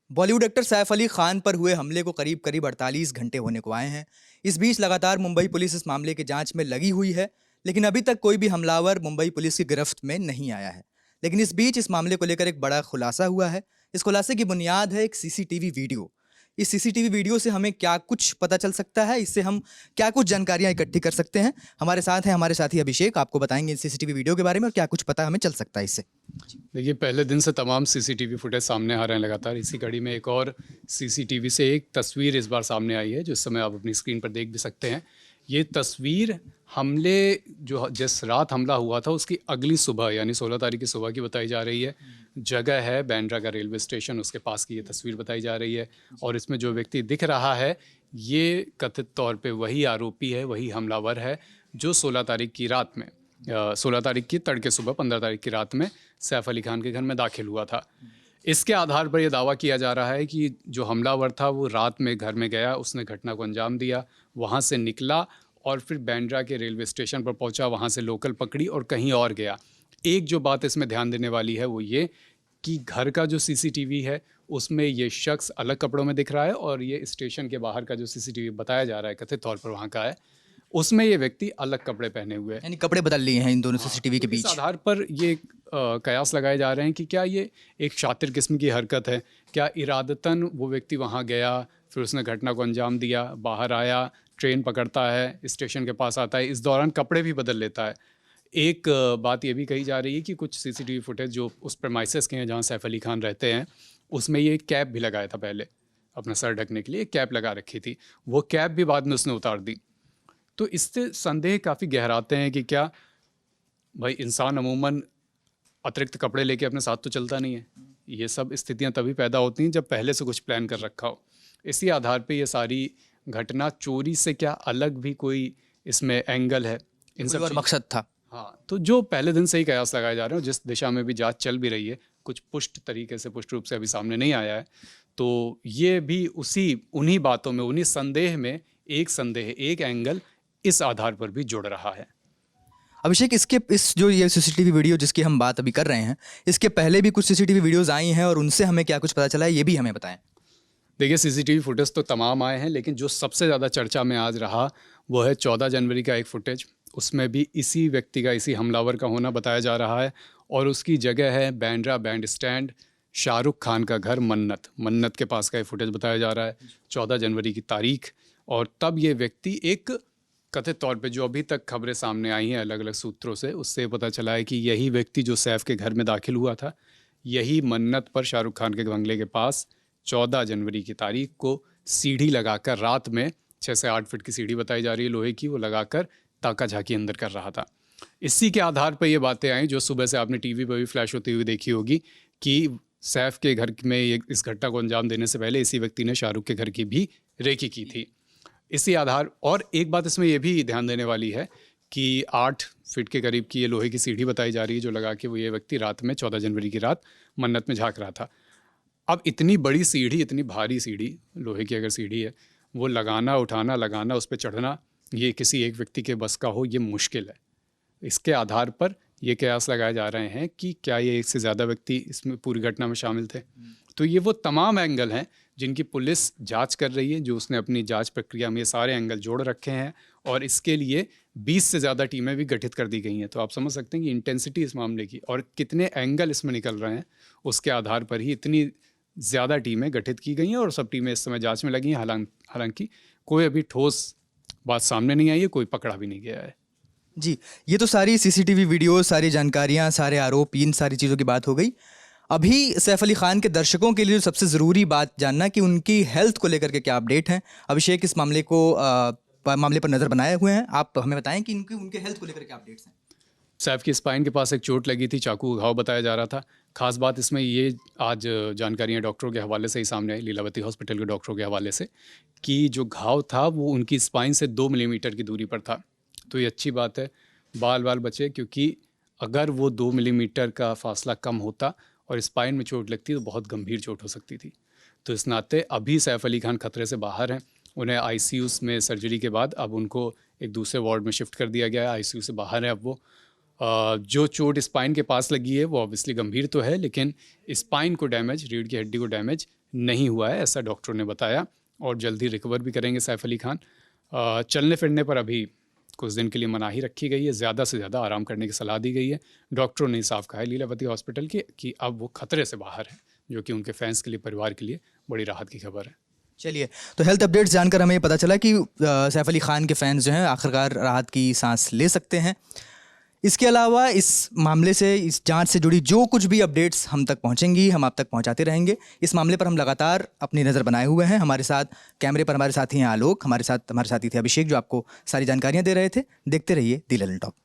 Bollywood actor Saif Ali Khan पर हुए हमले को करीब करीब 48 घंटे होने को आए हैं। इस बीच लगातार मुंबई पुलिस इस मामले की जांच में लगी हुई है, लेकिन अभी तक कोई भी हमलावर मुंबई पुलिस की गिरफ्त में नहीं आया है। लेकिन इस बीच इस मामले को लेकर एक बड़ा खुलासा हुआ है। इस खुलासे की बुनियाद है एक सीसीटीवी वीडियो। इस सीसीटीवी वीडियो से हमें क्या कुछ पता चल सकता है, इससे हम क्या कुछ जानकारियां इकट्ठी कर सकते हैं। हमारे साथ हैं हमारे साथी अभिषेक, आपको बताएंगे इस सीसीटीवी वीडियो के बारे में और क्या कुछ पता हमें चल सकता है इससे। देखिए, पहले दिन से तमाम सीसीटीवी फुटेज सामने आ रहे हैं लगातार। इसी कड़ी में एक और सीसीटीवी से एक तस्वीर इस बार सामने आई है, जो इस समय आप अपनी स्क्रीन पर देख भी सकते हैं। ये तस्वीर हमले जो जिस रात हमला हुआ था उसकी अगली सुबह यानी 16 तारीख की सुबह की बताई जा रही है। जगह है बांद्रा का रेलवे स्टेशन, उसके पास की ये तस्वीर बताई जा रही है। और इसमें जो व्यक्ति दिख रहा है ये कथित तौर पे वही आरोपी है, वही हमलावर है जो 16 तारीख की रात में 16 तारीख की तड़के सुबह 15 तारीख की रात में सैफ अली खान के घर में दाखिल हुआ था। इसके आधार पर यह दावा किया जा रहा है कि जो हमलावर था वो रात में घर में गया, उसने घटना को अंजाम दिया, वहाँ से निकला और फिर बांद्रा के रेलवे स्टेशन पर पहुंचा, वहाँ से लोकल पकड़ी और कहीं और गया। एक जो बात इसमें ध्यान देने वाली है वो ये कि घर का जो सीसीटीवी है उसमें ये शख्स अलग कपड़ों में दिख रहा है, और ये स्टेशन के बाहर का जो सीसीटीवी बताया जा रहा है कथित तौर पर वहाँ का है, उसमें ये व्यक्ति अलग कपड़े पहने हुए हैं। यानी कपड़े बदल लिए हैं इन दोनों हाँ, सीसीटीवी के तो इस बीच। आधार पर ये कयास लगाए जा रहे हैं कि क्या ये एक शातिर किस्म की हरकत है, क्या इरादतन वो व्यक्ति वहाँ गया, फिर उसने घटना को अंजाम दिया, बाहर आया, ट्रेन पकड़ता है, स्टेशन के पास आता है, इस दौरान कपड़े भी बदल लेता है। एक बात ये भी कही जा रही है कि कुछ सीसीटीवी फुटेज जो उस प्रेमाइसेस के हैं जहाँ सैफ अली खान रहते हैं, उसमें ये कैप भी लगाया था, पहले अपना सर ढकने के लिए एक कैप लगा रखी थी, वो कैप भी बाद में उसने उतार दी। तो इससे संदेह काफ़ी गहराते हैं कि क्या भाई इंसान अमूमन अतिरिक्त कपड़े लेके अपने साथ तो चलता नहीं है। ये सब स्थितियां तभी पैदा होती हैं जब पहले से कुछ प्लान कर रखा हो। इसी आधार पे ये सारी घटना चोरी से क्या अलग भी कोई इसमें एंगल है, इन कोई सब और मकसद था। हाँ, तो जो पहले दिन से ही कयास लगाए जा रहे हैं, जिस दिशा में भी जांच चल भी रही है, कुछ पुष्ट रूप से अभी सामने नहीं आया है, तो ये भी उन्हीं बातों में, उन्हीं संदेह में एक एंगल इस आधार पर भी जुड़ रहा है। अभिषेक, इसके इस जो ये सीसीटीवी वीडियो जिसकी हम बात अभी कर रहे हैं, इसके पहले भी कुछ सीसीटीवी वीडियोस आई हैं और उनसे हमें क्या कुछ पता चला है, ये भी हमें बताएं। देखिए, सीसीटीवी फुटेज तो तमाम आए हैं, लेकिन जो सबसे ज़्यादा चर्चा में आज रहा वो है 14 जनवरी का एक फुटेज। उसमें भी इसी व्यक्ति का, इसी हमलावर का होना बताया जा रहा है, और उसकी जगह है बांद्रा बैंड स्टैंड, शाहरुख खान का घर मन्नत के पास का ये फुटेज बताया जा रहा है, 14 जनवरी की तारीख। और तब ये व्यक्ति एक कथित तौर पे, जो अभी तक खबरें सामने आई हैं अलग अलग सूत्रों से, उससे पता चला है कि यही व्यक्ति जो सैफ के घर में दाखिल हुआ था, यही मन्नत पर शाहरुख खान के बंगले के पास 14 जनवरी की तारीख को सीढ़ी लगाकर, रात में 6 से 8 फीट की सीढ़ी बताई जा रही है लोहे की, वो लगाकर ताका झाकी अंदर कर रहा था। इसी के आधार पर ये बातें आई जो सुबह से आपने टीवी पर भी फ्लैश होती हुई देखी होगी कि सैफ के घर में इस घटना को अंजाम देने से पहले इसी व्यक्ति ने शाहरुख के घर की भी रेकी की थी। इसी आधार, और एक बात इसमें यह भी ध्यान देने वाली है कि 8 फीट के करीब की ये लोहे की सीढ़ी बताई जा रही है जो लगा के वो ये व्यक्ति रात में 14 जनवरी की रात मन्नत में झांक रहा था। अब इतनी बड़ी सीढ़ी, इतनी भारी सीढ़ी, लोहे की अगर सीढ़ी है, वो लगाना, उठाना, लगाना, उस पर चढ़ना, ये किसी एक व्यक्ति के बस का हो, ये मुश्किल है। इसके आधार पर ये कयास लगाए जा रहे हैं कि क्या ये एक से ज़्यादा व्यक्ति इसमें पूरी घटना में शामिल थे। तो ये वो तमाम एंगल हैं जिनकी पुलिस जांच कर रही है, जो उसने अपनी जांच प्रक्रिया में ये सारे एंगल जोड़ रखे हैं, और इसके लिए 20 से ज़्यादा टीमें भी गठित कर दी गई हैं। तो आप समझ सकते हैं कि इंटेंसिटी इस मामले की और कितने एंगल इसमें निकल रहे हैं, उसके आधार पर ही इतनी ज़्यादा टीमें गठित की गई हैं, और सब टीमें इस समय जांच में लगी हैं। हालांकि कोई अभी ठोस बात सामने नहीं आई है, कोई पकड़ा भी नहीं गया है। जी, ये तो सारी सीसीटीवी वीडियो, सारी जानकारियां, सारे आरोप, इन सारी चीज़ों की बात हो गई। अभी सैफ अली खान के दर्शकों के लिए सबसे ज़रूरी बात जानना कि उनकी हेल्थ को लेकर के क्या अपडेट हैं। अभिषेक इस मामले पर नज़र बनाए हुए हैं, आप हमें बताएं कि उनके हेल्थ को लेकर क्या अपडेट्स हैं। सैफ की स्पाइन के पास एक चोट लगी थी, चाकू का घाव बताया जा रहा था। खास बात इसमें ये आज जानकारियाँ डॉक्टरों के हवाले से ही सामने आई, लीलावती हॉस्पिटल के डॉक्टरों के हवाले से, कि जो घाव था वो उनकी स्पाइन से 2 मिलीमीटर की दूरी पर था। तो ये अच्छी बात है, बाल बचे, क्योंकि अगर वो 2 मिलीमीटर का फासला कम होता और स्पाइन में चोट लगती तो बहुत गंभीर चोट हो सकती थी। तो इस नाते अभी सैफ अली खान खतरे से बाहर हैं। उन्हें आईसीयू में सर्जरी के बाद अब उनको एक दूसरे वार्ड में शिफ्ट कर दिया गया है, आईसीयू से बाहर है अब वो। जो चोट स्पाइन के पास लगी है वो ऑब्वियसली गंभीर तो है, लेकिन स्पाइन को डैमेज, रीढ़ की हड्डी को डैमेज नहीं हुआ है, ऐसा डॉक्टरों ने बताया, और जल्दी रिकवर भी करेंगे सैफ अली खान। चलने फिरने पर अभी कुछ दिन के लिए मनाही रखी गई है, ज़्यादा से ज़्यादा आराम करने की सलाह दी गई है। डॉक्टरों ने साफ कहा है लीलावती हॉस्पिटल की कि अब वो खतरे से बाहर है, जो कि उनके फैंस के लिए, परिवार के लिए बड़ी राहत की खबर है। चलिए, तो हेल्थ अपडेट्स जानकर हमें ये पता चला कि सैफ अली खान के फैंस जो हैं आखिरकार राहत की सांस ले सकते हैं। इसके अलावा इस मामले से, इस जांच से जुड़ी जो कुछ भी अपडेट्स हम तक पहुंचेंगी, हम आप तक पहुंचाते रहेंगे। इस मामले पर हम लगातार अपनी नज़र बनाए हुए हैं। हमारे साथ कैमरे पर हमारे साथी हैं आलोक, हमारे साथी थे अभिषेक, जो आपको सारी जानकारियां दे रहे थे। देखते रहिए दी ललन टॉक।